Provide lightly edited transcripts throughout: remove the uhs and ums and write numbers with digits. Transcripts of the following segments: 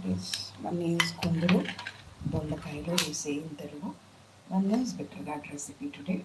That is, one is kunduru, dollakailo we say in Telugu. One is bitter gourd recipe today.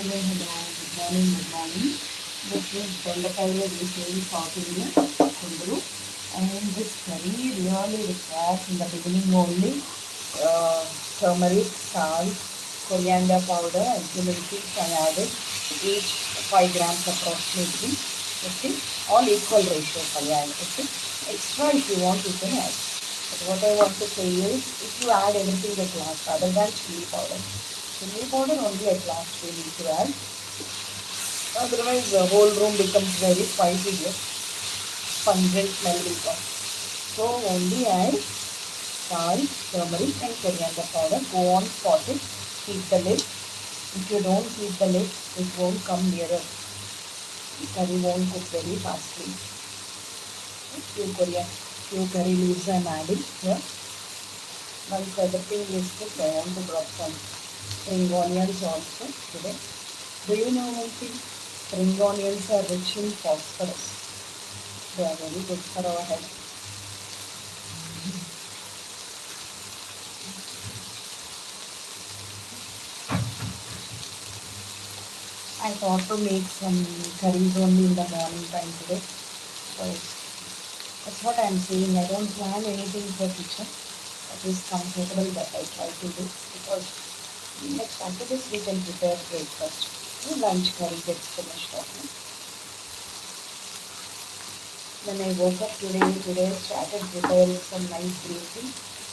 Hello, hello, good morning, good morning. This is Bendakaya Retail South India, Kunduru. And this curry really requires in the beginning only turmeric, salt, coriander powder, and cumin seeds I added, each 5 grams approximately. Okay, all equal ratios I add. Okay, extra if you want you can add. But what I want to say is, if you add anything at last other than chili powder only at last we need to add. Otherwise, the whole room becomes very spicy here. Pungent smell will come. So only add salt, turmeric and coriander powder. Go on, pot it. Keep the lid. If you don't keep the lid, it won't come nearer. The curry won't cook very fastly. Few curry leaves I am adding here. Once everything is cooked, I want to drop some spring onions also today. Do you know one thing? Spring onions are rich in phosphorus. They are very good for our health. I thought to make some curries only in the morning time today. So that's what I'm saying. I don't plan anything for kitchen. It is comfortable that I try to do because next after this we can prepare breakfast. Lunch curry gets finished off. When I woke up today I started preparing some nice green tea.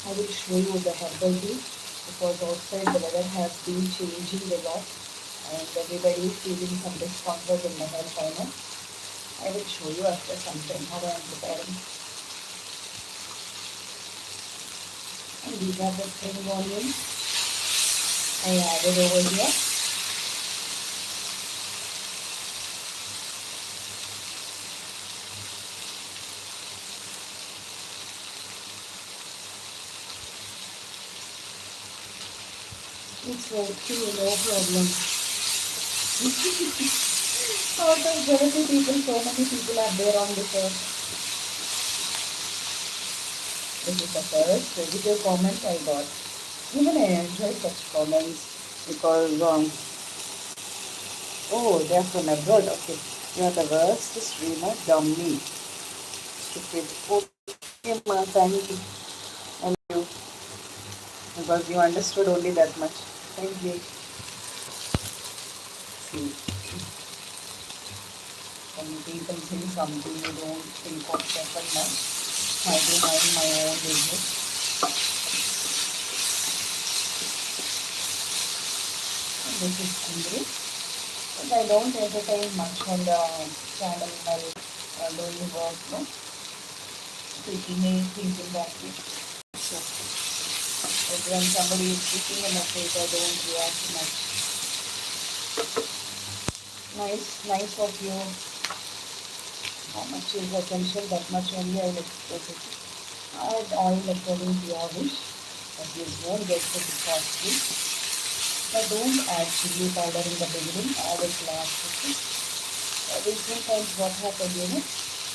I will show you the herbal tea because outside the weather has been changing a lot and everybody is feeling some discomfort in the health. I know. I will show you after some time how I am preparing. And these are the spring onions I added over here. It's okay, no problem. Out of 70 people, so many people are there on this earth. This is the first positive comment I got. Even I enjoy such comments because, oh, they're from abroad. Okay, you are the worst streamer, dummy. Stupid. Okay, ma, thank you. Thank you. Because you understood only that much. Thank you. See, when people say something you don't think of second much, I do mind my own business. This is Kundri. But I don't entertain much on the channel while doing work, no? Speaking thinking that way. So, but when somebody is speaking a message, I don't react much. Nice of you. How much is essential, that much only I will express it. Add oil according to your wish, but this won't get to be costly. But don't add chili powder in the beginning, add it last. Okay? Recent times what happened,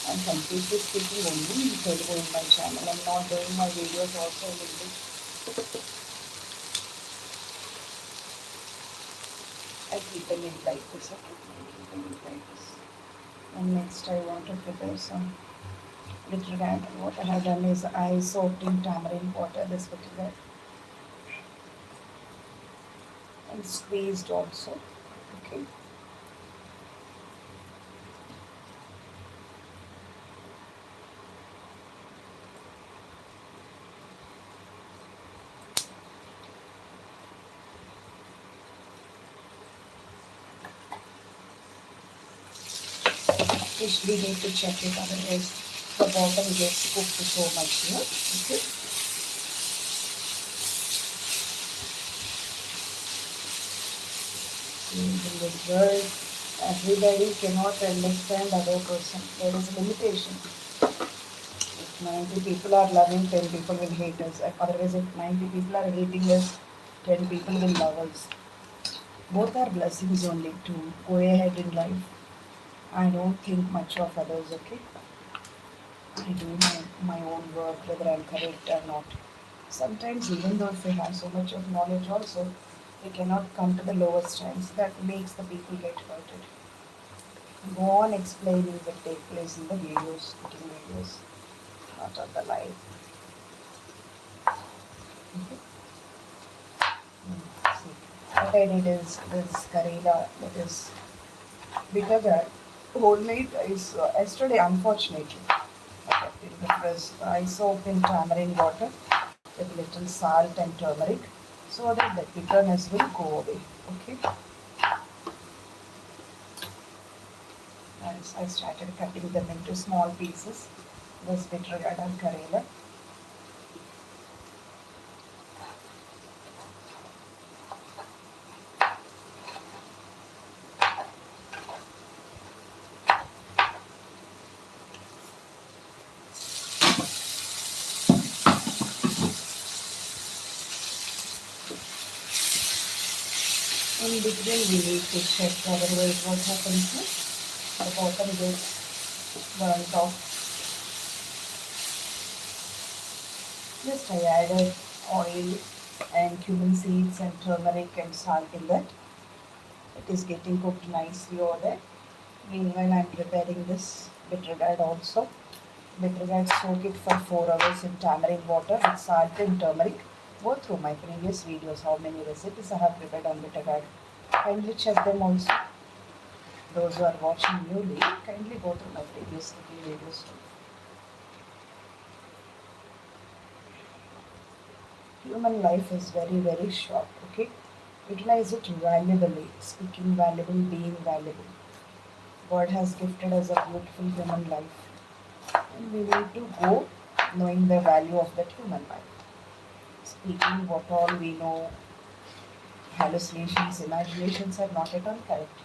I'm completely speaking only in Telugu in my channel. I'm not doing my videos also in English. I keep them in like this, okay? I keep them in like this. And next I want to prepare some little that. What I have done is I soaked in tamarind water, this particular, and squeezed also. Okay. Fish we need to check it, otherwise the bottom gets cooked so much here. Okay. In this world, everybody cannot understand other person. There is a limitation. If 90 people are loving, 10 people will hate us. Otherwise, if 90 people are hating us, 10 people will love us. Both are blessings only to go ahead in life. I don't think much of others, okay? I do my own work, whether I'm correct or not. Sometimes, even though if we have so much of knowledge also, We cannot come to the lowest times. That makes the people get hurted. Go on explaining that take place in the videos, cooking videos, not on the live. Okay. See, what I did is this Karela that is bitter that whole night is yesterday unfortunately. I kept it in the fridge. I soaked in tamarind water with little salt and turmeric so that the bitterness will go away. Okay. And I started cutting them into small pieces. This bitter gourd and Karela. In between we need to check otherwise what happens is the bottom gets burnt off. Just I added oil and cumin seeds and turmeric and salt in that. It is getting cooked nicely over there. Meanwhile I am preparing this bitter gourd also. Bitter gourd, soak it for 4 hours in tamarind water with salt and turmeric. Go through my previous videos how many recipes I have prepared on bitter gourd. Kindly check them also. Those who are watching newly, kindly go through my previous cooking videos too. Human life is very, very short, okay? Utilize it valuably, speaking valuable, being valuable. God has gifted us a beautiful human life. And we need to go knowing the value of that human life. Speaking what all we know, hallucinations, imaginations are not at all correct.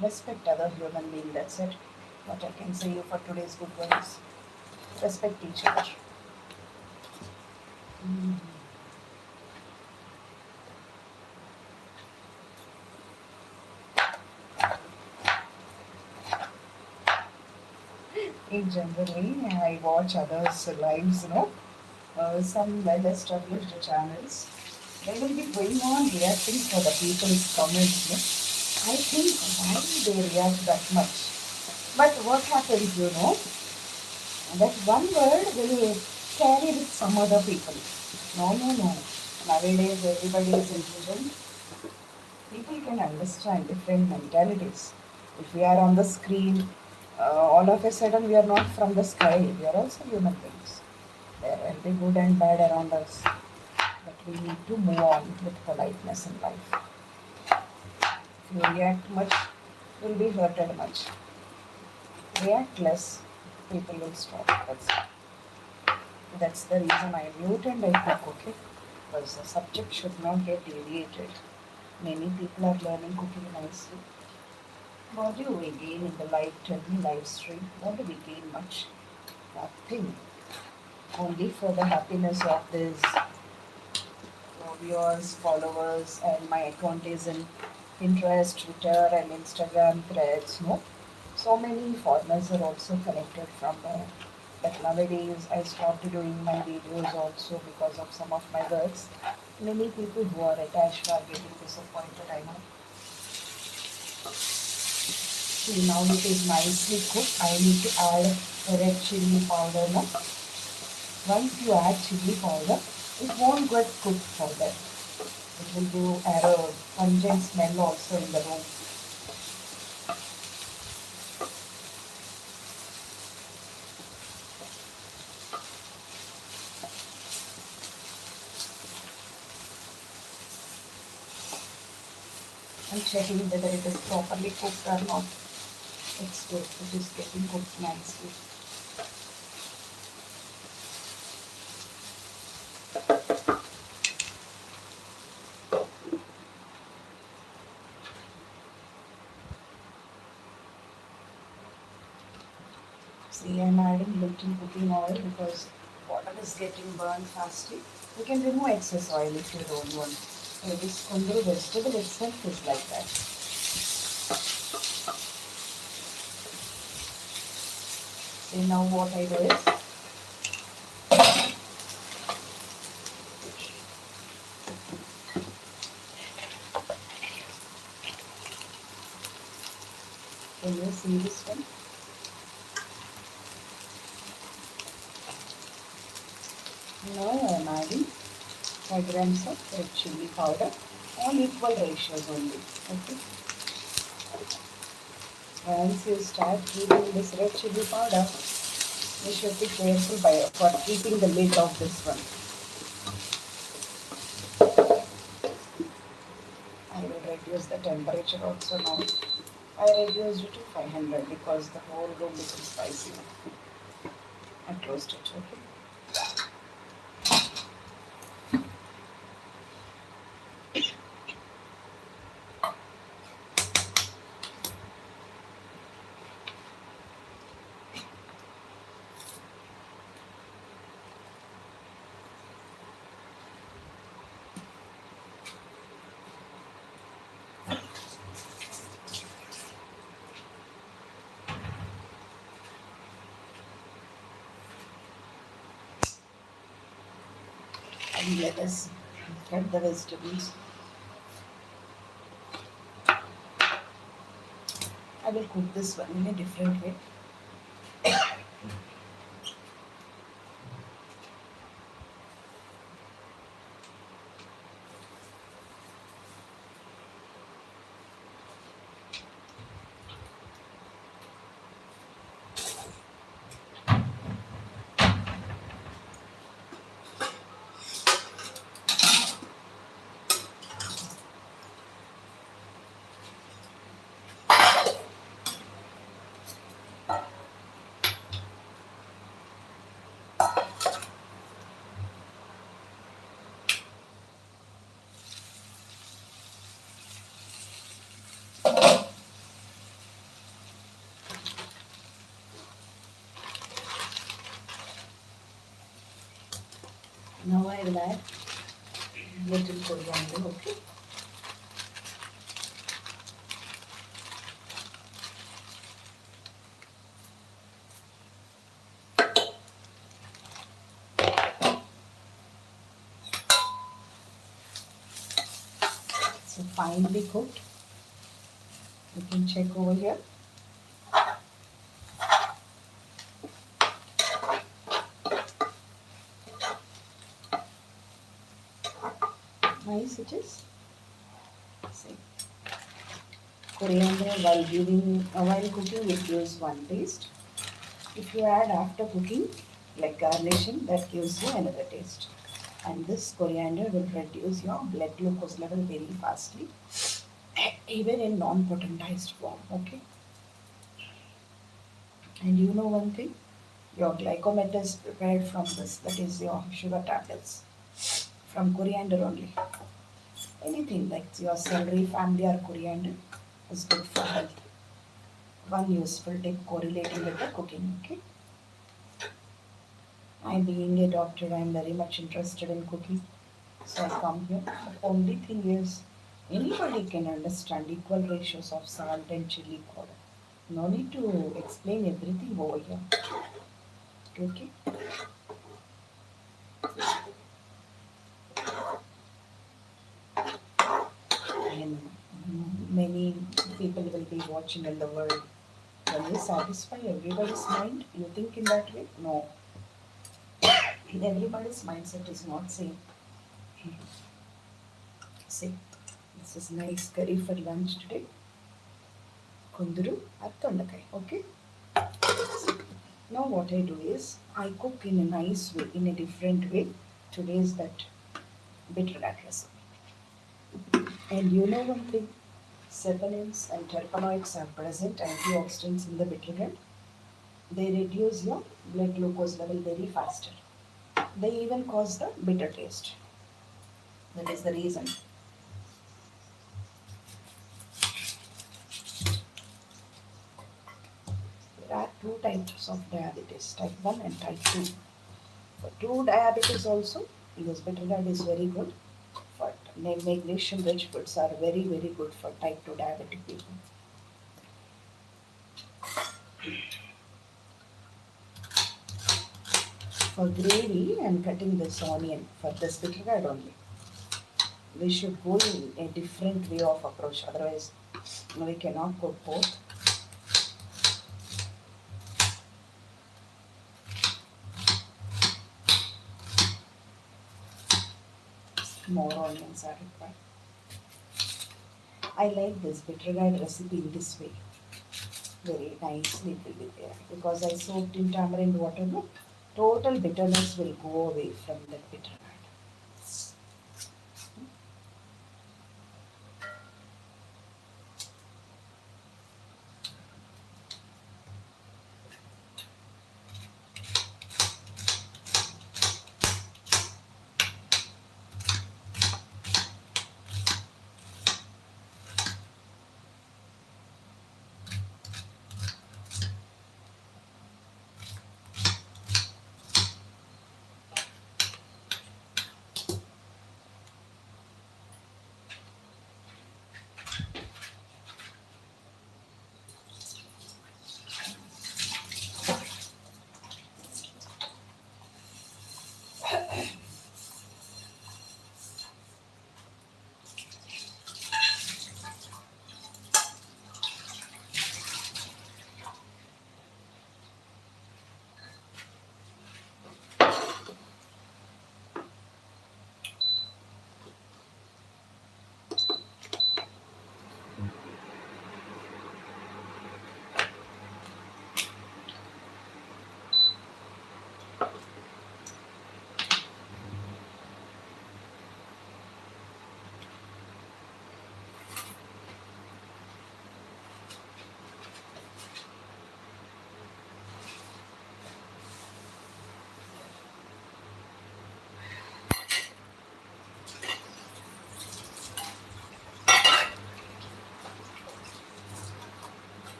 Respect other human being, that's it. What I can say you for today's good ones. Respect each other. In generally, I watch others' lives, some well-established channels. They will be going on reacting for the people's comments. I think why they react that much. But what happens, that one word will carry with some other people. No, no, no. Nowadays, everybody is intelligent. People can understand different mentalities. If we are on the screen, all of a sudden we are not from the sky. We are also human beings. There will be good and bad around us. But we need to move on with politeness in life. If you react much, you will be hurted much. React less, people will stop. That's the reason I mute and I cook, okay? Because the subject should not get deviated. Many people are learning cooking nicely. What do we gain in the live, tell me live stream? What do we gain much? Nothing. Only for the happiness of this viewers, followers, and my account is in Pinterest, Twitter, and Instagram threads. No, so many foreigners are also connected from there. But nowadays, I stopped doing my videos also because of some of my works. Many people who are attached are getting disappointed. I know. See, now it is nicely cooked. I need to add red chili powder now. Once you add chili powder, it won't get cooked further. It will give a pungent smell also in the room. I'm checking whether it is properly cooked or not. It's good. It is getting cooked nicely. See, I'm adding little cooking oil because water is getting burned fastly. You can remove excess oil if you don't want. So this kundru vegetable itself is like that. See, now what I do is Can you see this one? Now I am adding 5 grams of red chili powder on equal ratios only. Okay. Once you start keeping this red chili powder, you should be careful for keeping the lid of this one. I will reduce the temperature also now. I reduced it to 500 because the whole room becomes spicy. I closed it. Okay. And let us cut the vegetables. I will cook this one in a different way. Now I will add little coriander. Okay. So finely cooked. You can check over here. Nice it is. See, coriander while cooking it gives one taste. If you add after cooking, like garnishing, that gives you another taste. And this coriander will reduce your blood glucose level very fastly, even in non-potentized form. Okay. And you know one thing, your glycomet is prepared from this. That is your sugar tablets from coriander only. Anything like your celery family or coriander is good for health. One useful tip correlating with the cooking. Okay. I being a doctor, I am very much interested in cooking. So I come here. The only thing is anybody can understand equal ratios of salt and chili powder. No need to explain everything over here. Okay. And many people will be watching in the world. When you satisfy everybody's mind, you think in that way? No. Everybody's mindset is not same. See, this is nice curry for lunch today. Kunduru or tondakai. Okay. Now what I do is I cook in a nice way, in a different way. Today is that bitter gourd recipe. And you know one thing, saponins and terpenoids are present antioxidants in the bitter gourd. They reduce your blood glucose level very faster. They even cause the bitter taste. That is the reason. There are two types of diabetes, type 1 and type 2. For 2 diabetes also, because bitter gourd is very good. But magnesium rich foods are very, very good for type 2 diabetic people. For gravy, I am cutting this onion for this bitter gourd only. We should go in a different way of approach, otherwise we cannot cook both. more onions are required. I like this bitter gourd recipe in this way. Very nicely it will be there. Because I soaked in tamarind water, no? Total bitterness will go away from that bitter gourd.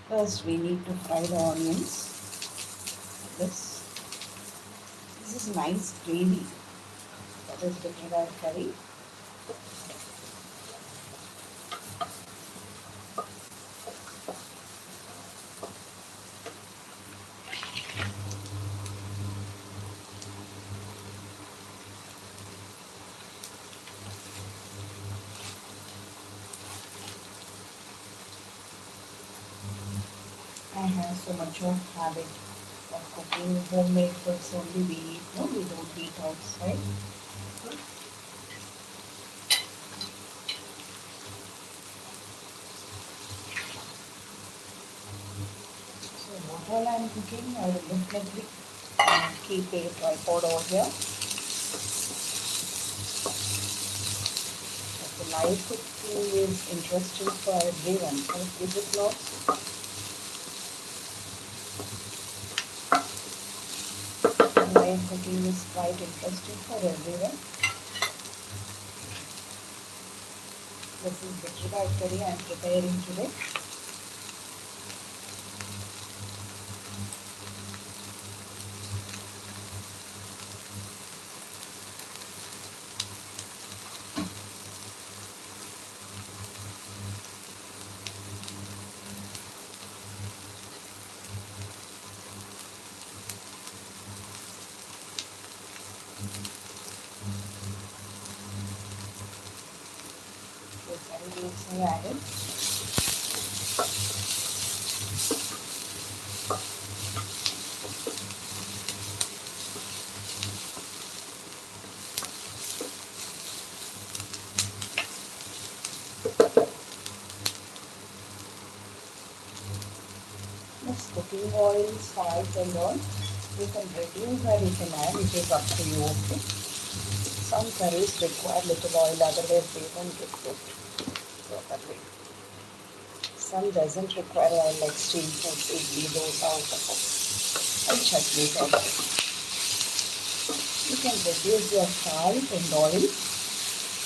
First we need to fry the onions. This this is nice gravy. That is bitter gourd curry. I have so much of habit of cooking homemade foods only we eat. No, we don't eat outside. So while I'm cooking, I will definitely keep a tripod over here. But the live cooking is interesting for everyone. Is it not? Live cooking is quite interesting for everyone. This is bitter gourd curry I am preparing today. The curry leaves I added. This cooking oil, salt and all, you can reduce or you can add, it is up to you, okay? Some curries require little oil, otherwise they won't get cooked properly. Some doesn't require oil like steamed food, idli, dosa, uttapam, and chutneys also. You can reduce your salt and oil,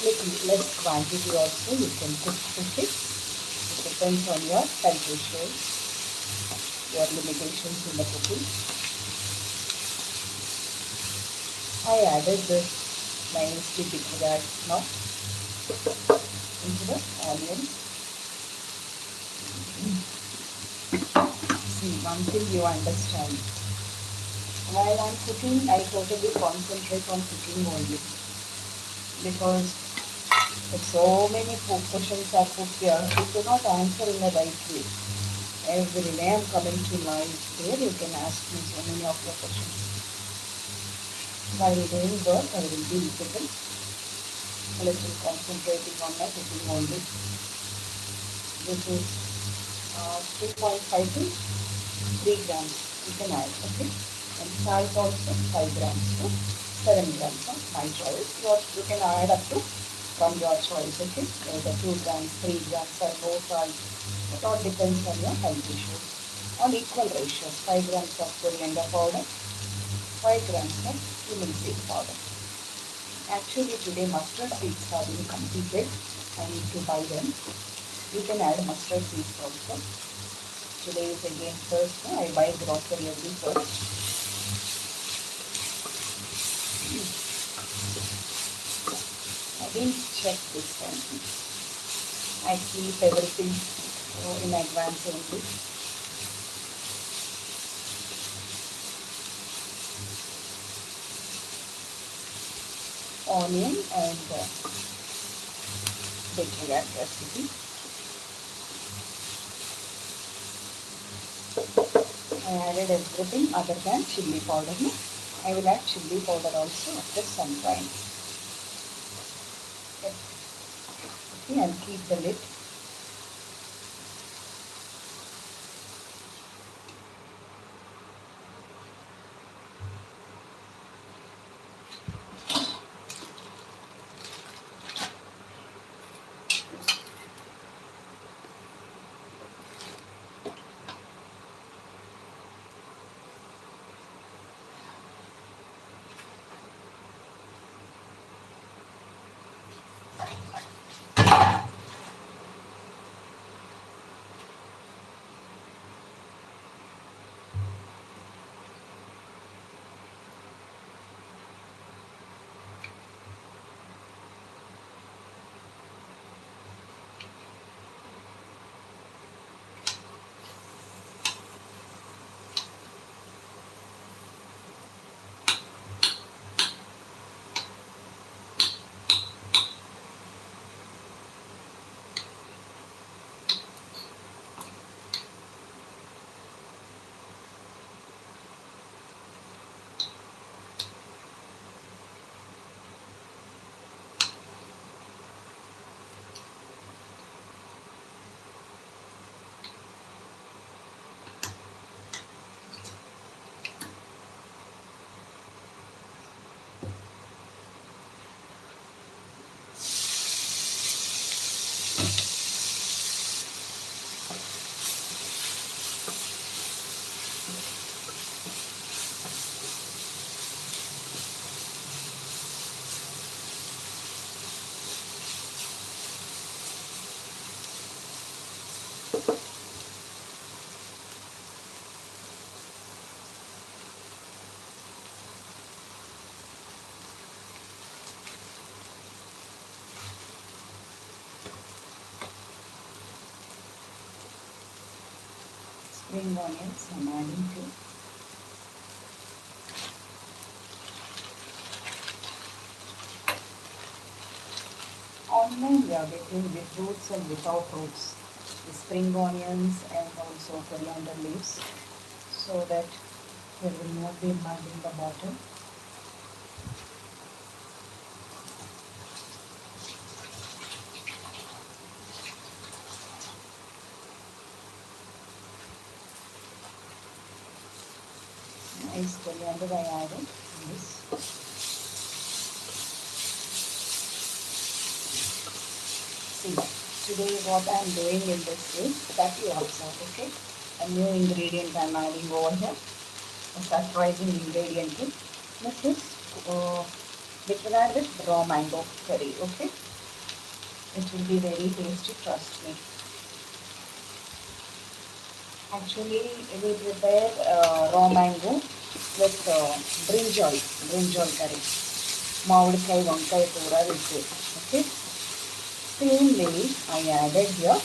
little less quantity also, you can cook it. It depends on your health issues, your limitations in the cooking. I added this nicely bitter gourd now into the onions. See, one thing you understand. While I'm cooking, I totally concentrate on cooking only. Because if so many food questions are put here, we cannot answer in the right way. Every day I'm coming to live there. You can ask me so many of your questions. While doing work, I will be a little concentrating on my cooking only. This is 2.5 to 3 grams you can add, okay? And salt also 5 grams to 7 grams of my choice. You can add up to from your choice, okay? Whether 2 grams, 3 grams or no salt. It all depends on your health issues. On equal ratios, 5 grams of coriander powder, 5 grams of cumin seed powder. Actually today mustard seeds have been completed. I need to buy them. You can add mustard seeds also. Today is again Thursday. I buy grocery every Thursday. I didn't check this time. I keep everything in advance only. Onion and vegetable recipe. I added everything other than chili powder. No? I will add chili powder also after some time. Okay, I'll keep the lid. Spring onions I'm adding to. Online we are getting with roots and without roots. The spring onions and also coriander leaves, so that there will not be mud in the bottom. Nice coriander I added in this. See, today what I am doing in this is that you observe, okay? A new ingredient I am adding over here. A surprising ingredient. This is prepared with raw mango curry, okay? It will be very tasty, trust me. Actually, we prepare raw mango with brinjal curry. Mavidikai vankai kura will say, okay? Same way, I added here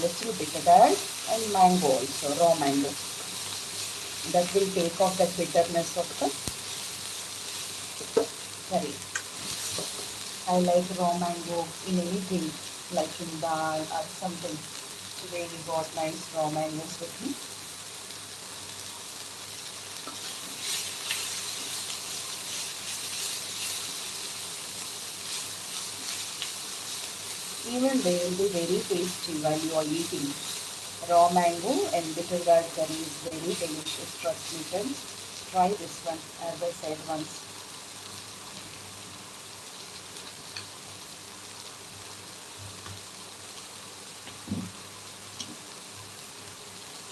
little bitter and mango also, raw mango. That will take off the bitterness of the curry. I like raw mango in anything, like in dal or something. Today we got nice raw mangoes with me. Even they will be very tasty while you are eating. Raw mango and bitter gourd curry is very delicious. Trust me, friends. Try this one, as I said once.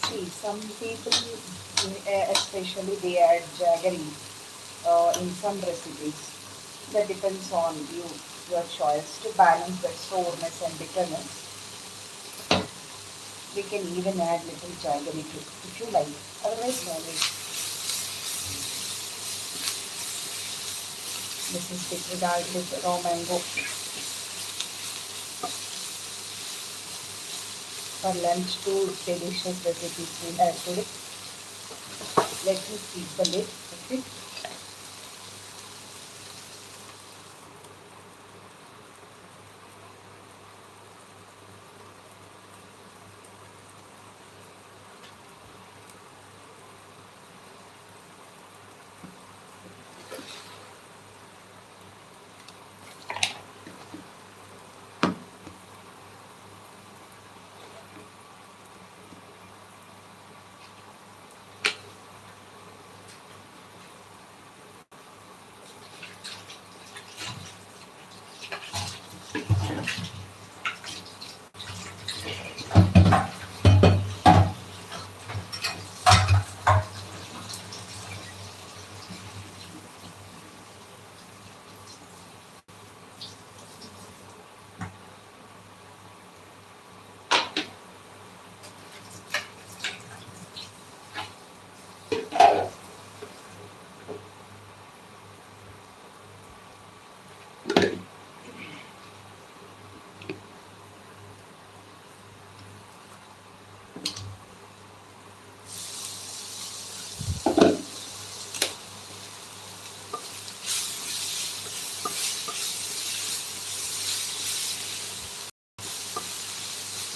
See, some people, especially they add jaggery in some recipes. That depends on you, your choice to balance that sourness and bitterness. We can even add little jaggery too, if you like. Otherwise, no need. This is bitter gourd with raw mango. For lunch, two delicious recipes we have today. Let me keep the lid. Okay.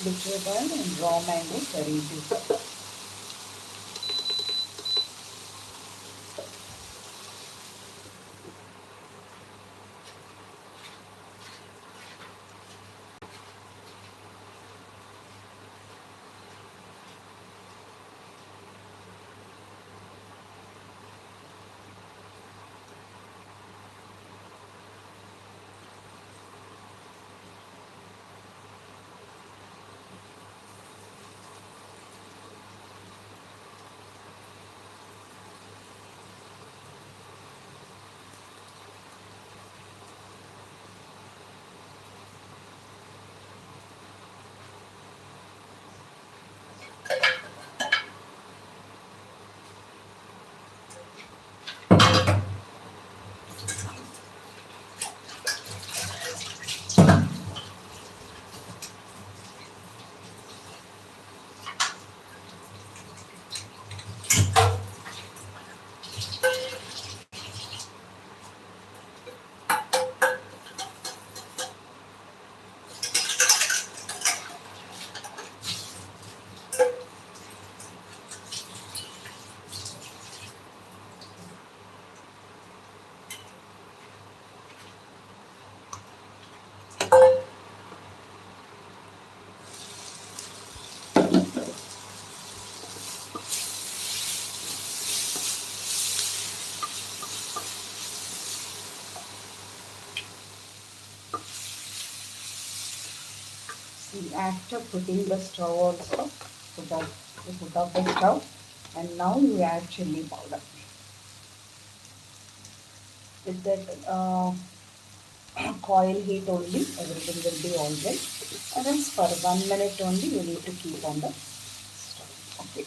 Bitter gourd and raw mango curry too. See, after putting the stove also, put off the stove, and now you add chili powder. With that coil heat only, everything will be alright. And then for 1 minute only, you need to keep on the stove. Okay.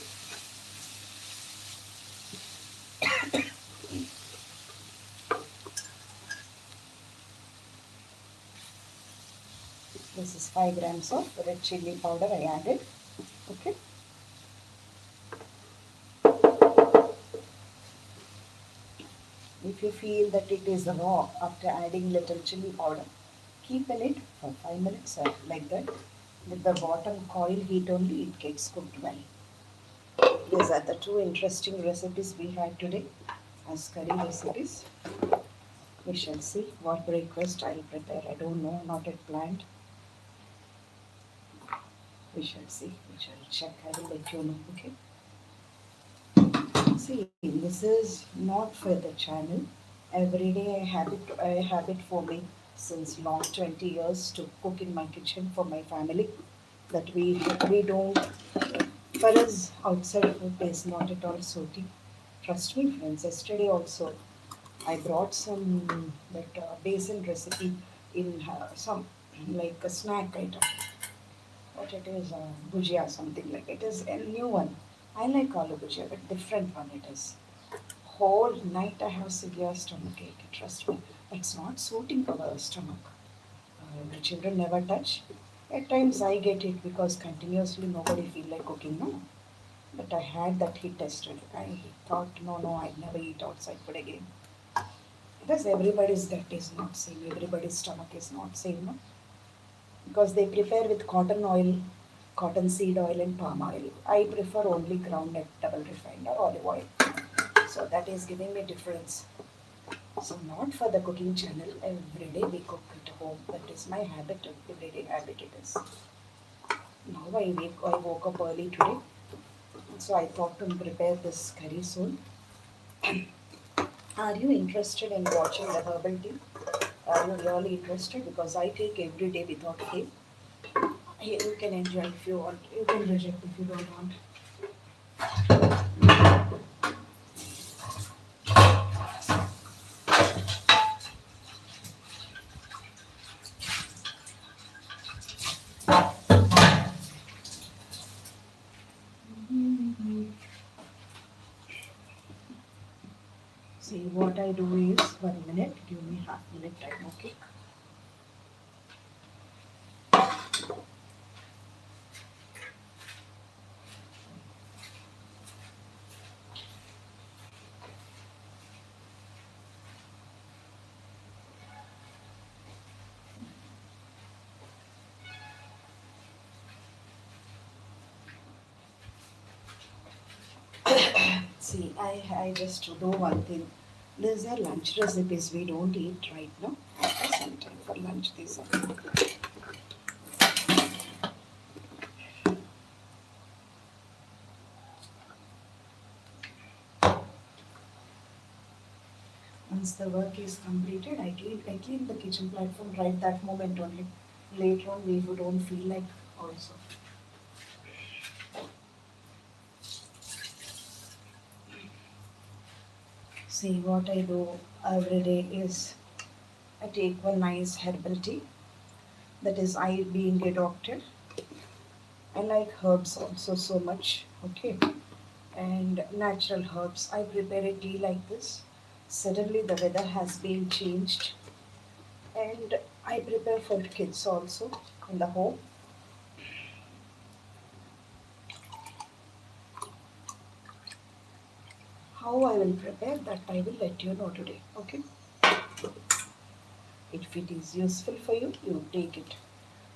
This is 5 grams of red chili powder I added. Okay. If you feel that it is raw after adding little chili powder, keep in it for 5 minutes like that. With the bottom coil heat only, it gets cooked well. These are the two interesting recipes we had today as curry recipes. We shall see what breakfast I'll prepare. I don't know, not yet planned. We shall see. We shall check. I will let you know. Okay. See, this is not for the channel. Every day I have it for me since long 20 years to cook in my kitchen for my family. That we don't, for us outside food is not at all suiting. Trust me, friends. Yesterday also I brought some that basil recipe in some like a snack item. What it is, bhujia, something like it is a new one. I like aloo bhujia, but different one it is. Whole night I have severe stomach ache. Trust me, it's not suiting our stomach. The children never touch. At times I get it because continuously nobody feel like cooking, no. But I had that heat tested. I thought, no, no, I'd never eat outside food again. Because everybody's gut is not same, everybody's stomach is not same, no? Because they prepare with cotton oil, cottonseed oil, and palm oil. I prefer only groundnut double refined or olive oil. So that is giving me difference. So not for the cooking channel. Every day we cook at home. That is my habit. Everyday habit it is. Now I woke up early today. So I thought to prepare this curry soon. Are you interested in watching the herbal tea? Are you really interested? Because I take every day without fail. You can enjoy if you want. You can reject if you don't want. See what I do is 1 minute. Give me half minute time, okay? See, I just do one thing. These are lunch recipes we don't eat right now. After some time for lunch, these are. Once the work is completed, I clean the kitchen platform right that moment only. Later on, we don't feel like also. See, what I do every day is I take one nice herbal tea. That is, I being a doctor, I like herbs also so much. Okay, and natural herbs. I prepare a tea like this. Suddenly, the weather has been changed, and I prepare for kids also in the home. How I will prepare that I will let you know today. Okay, if it is useful for you, you take it.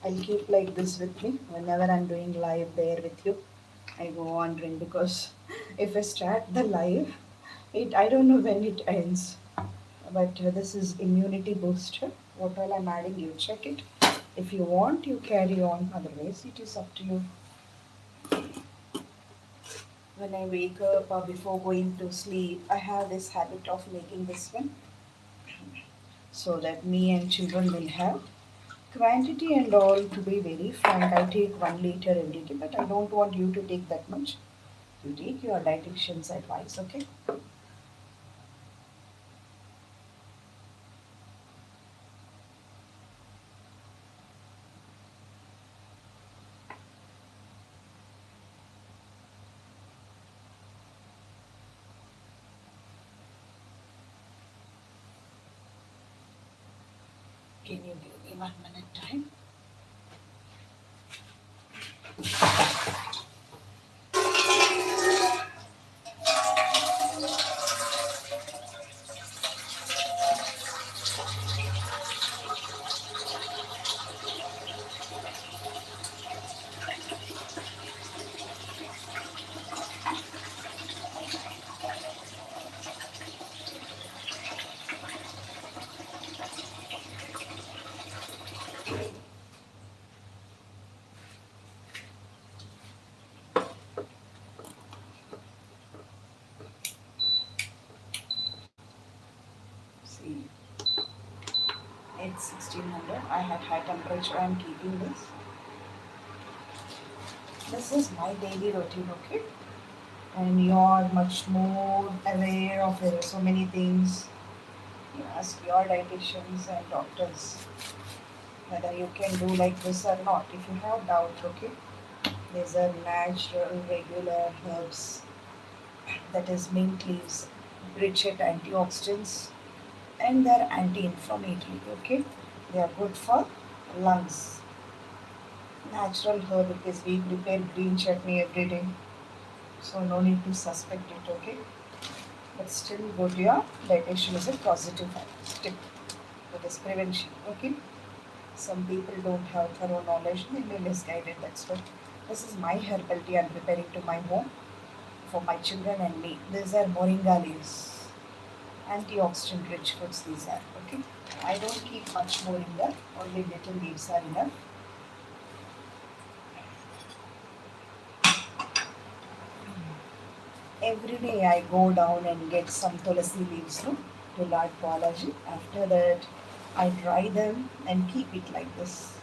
I'll keep like this with me whenever I'm doing live there with you. I go wandering because if I start the live, it I don't know when it ends. But this is immunity booster. What all I'm adding, you check it. If you want, you carry on. Otherwise, it is up to you. When I wake up or before going to sleep, I have this habit of making this one so that me and children will have quantity and all. To be very frank, I take 1 liter every day, but I don't want you to take that much. You take your dietitian's advice, okay? Can you give me 1 minute time? 1600. I had high temperature. I'm keeping this. This is my daily routine, okay? And you're much more aware of so many things. You ask your dietitians and doctors whether you can do like this or not. If you have doubt, okay? These are natural, regular herbs. That is mint leaves, bridget antioxidants, and they're anti-inflammatory. Okay, they are good for lungs. Natural herb because we prepare green chutney every day, so no need to suspect it. Okay, but still go to your dietitian is a positive step for this prevention. Okay, some people don't have thorough knowledge; they may misguided. That's why this is my herbal tea I'm preparing to my home for my children and me. These are moringa leaves, antioxidant rich foods these are. Okay, I don't keep much more in there, only little leaves are enough. Every day I go down and get some tulasi leaves, no, to Lord Balaji. After that I dry them and keep it like this.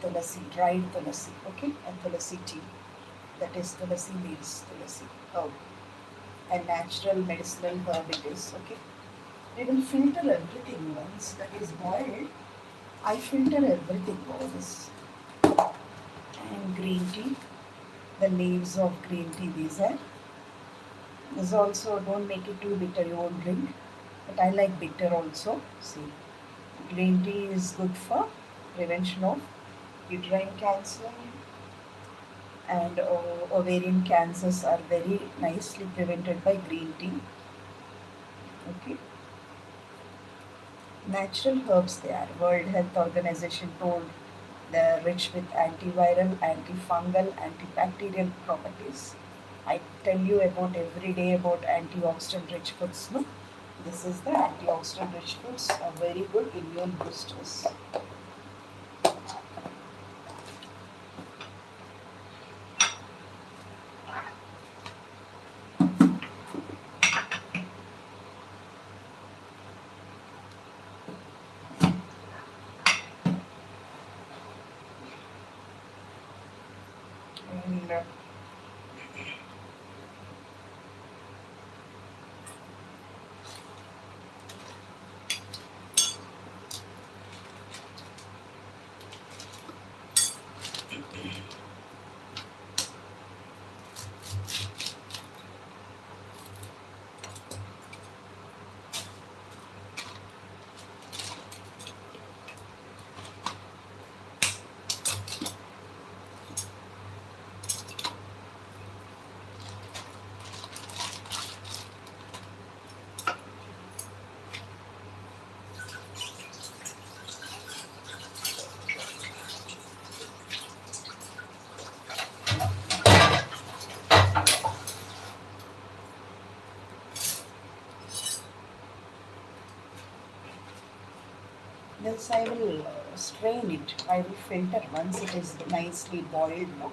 Tulasi, dried tulasi. Okay, and tulasi tea, that is tulasi leaves, tulasi herb, a natural medicinal herb it is. Okay, we will filter everything once that is boiled. I filter everything over this. And green tea, the leaves of green tea these are. This also don't make it too bitter, you won't drink. But I like bitter also. See, green tea is good for prevention of uterine cancer and ovarian cancers are very nicely prevented by green tea. Okay, natural herbs they are. World Health Organization told they are rich with antiviral, antifungal, antibacterial properties. I tell you about every day about antioxidant rich foods. No? This is the antioxidant rich foods, are very good immune boosters. And this I will strain it. I will filter once it is nicely boiled. No?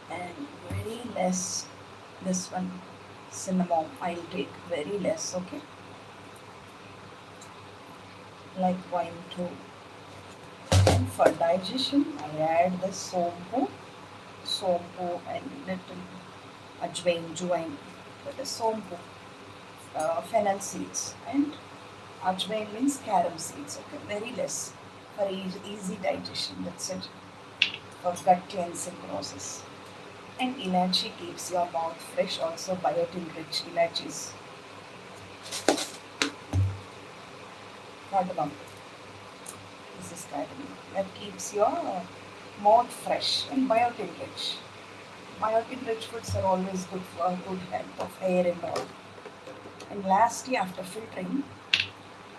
And very less this one cinnamon I'll take very less. Okay, like wine too. And for digestion I add the sompu and little ajwain, that is sompu, fennel seeds, and ajwain means carom seeds. Okay, very less for easy digestion. That's it, for gut cleansing process. And ilachi keeps your mouth fresh, also biotin rich ilachis. Cardamom. This is cardamom. That keeps your mouth fresh and biotin rich. Biotin rich foods are always good for good health of hair and all. And lastly, after filtering,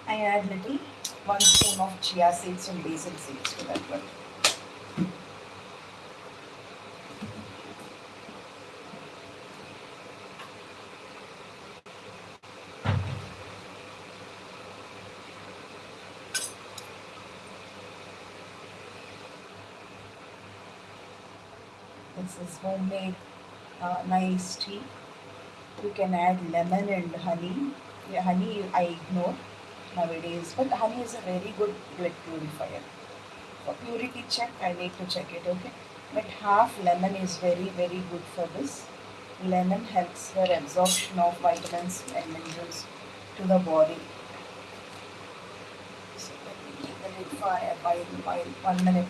I add little 1 spoon of chia seeds and basil seeds to that one. This is homemade nice tea. You can add lemon and honey. Yeah, honey I ignore nowadays, but honey is a very good blood purifier. For purity check, I need to check it, okay? But half lemon is very, very good for this. Lemon helps for absorption of vitamins and minerals to the body. So let me keep the lid fire by 1 minute.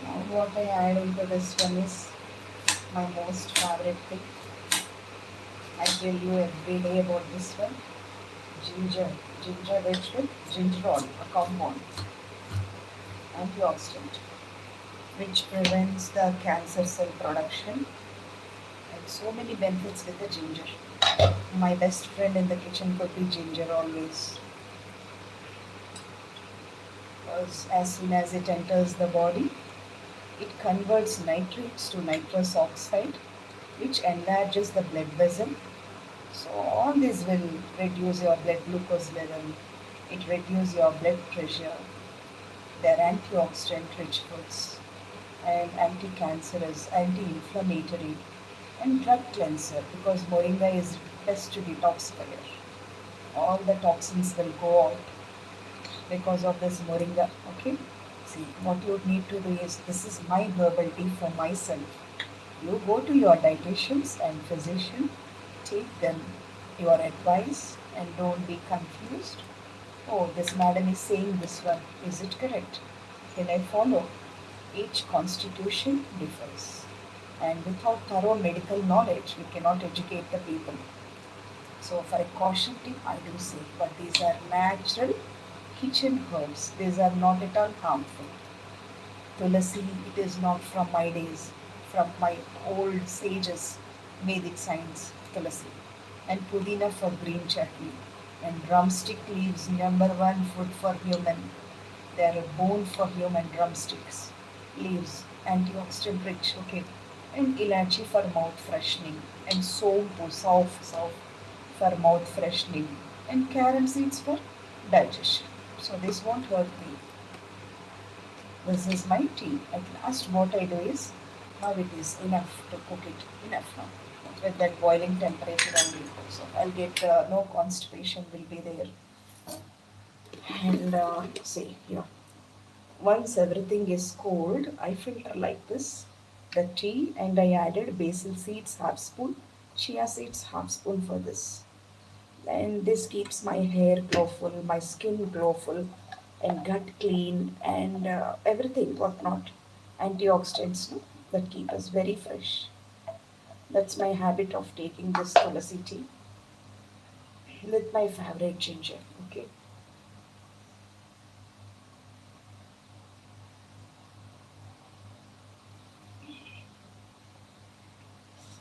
Now what I add into this one is my most favorite thing. I tell you every day about this one. Ginger. Ginger rich with gingerol, a compound, antioxidant, which prevents the cancer cell production and so many benefits with the ginger. My best friend in the kitchen could be ginger always. Because as soon as it enters the body, it converts nitrates to nitrous oxide, which enlarges the blood vessel. So all this will reduce your blood glucose level, it reduces your blood pressure. They're antioxidant rich foods and anti-cancerous, anti-inflammatory and drug cleanser because moringa is best detoxifier. All the toxins will go out because of this moringa. Okay, see what you need to do is, this is my herbal tea for myself. You go to your dietitians and physician, take them your advice and don't be confused. Oh, this madam is saying this one, is it correct, can I follow? Each constitution differs, and without thorough medical knowledge we cannot educate the people. So for a caution tip, I do say, but these are natural kitchen herbs. These are not at all harmful. Tulasi, it is not from my days, from my old sages, Vedic science, Tulasi. And Pudina for green chutney. And drumstick leaves, number one food for human. They are a bone for human drumsticks. Leaves, antioxidant rich, okay. And ilachi for mouth freshening. And sompu, sauf for mouth freshening. And carom seeds for digestion. So this won't hurt me. This is my tea. At last, what I do is, now it is enough to cook it. Enough now. With that boiling temperature only. So I'll get no constipation will be there. And see here. Once everything is cold, I filter like this the tea and I added basil seeds half spoon, chia seeds half spoon for this. And this keeps my hair glowful, my skin glowful, and gut clean, and everything whatnot. Antioxidants no, that keep us very fresh. That's my habit of taking this tulsi tea with my favorite ginger. Okay,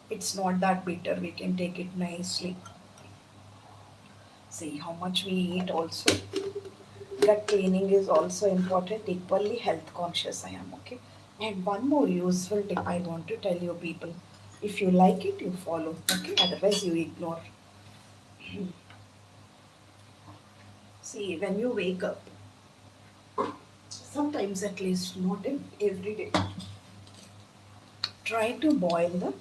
it's not that bitter. We can take it nicely. See how much we eat also. Gut cleaning is also important. Equally health conscious I am. Okay. And one more useful tip I want to tell you people. If you like it, you follow. Okay. Otherwise you ignore. See, when you wake up, sometimes at least, not every day, try to boil the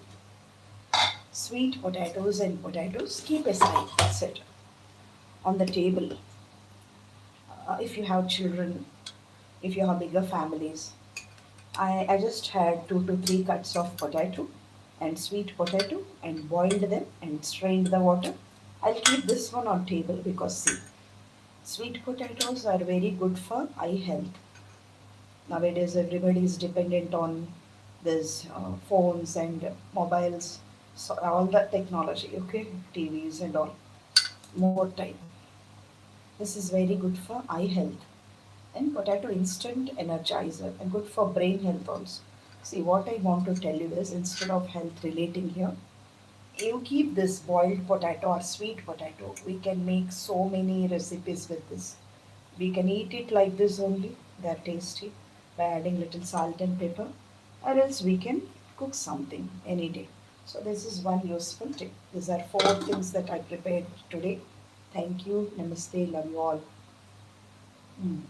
sweet potatoes and potatoes. Keep aside, etc. on the table. If you have children, if you have bigger families, I just had 2 to 3 cuts of potato and sweet potato and boiled them and strained the water. I'll keep this one on table because see, sweet potatoes are very good for eye health. Nowadays, everybody is dependent on this phones and mobiles, so all that technology, okay, TVs and all. More time. This is very good for eye health. And potato instant energizer and good for brain health also. See, what I want to tell you is instead of health relating here, you keep this boiled potato or sweet potato. We can make so many recipes with this. We can eat it like this only, they're tasty, by adding little salt and pepper, or else we can cook something any day. So, this is one useful tip. These are four things that I prepared today. Thank you. Namaste. Love you all. Mm.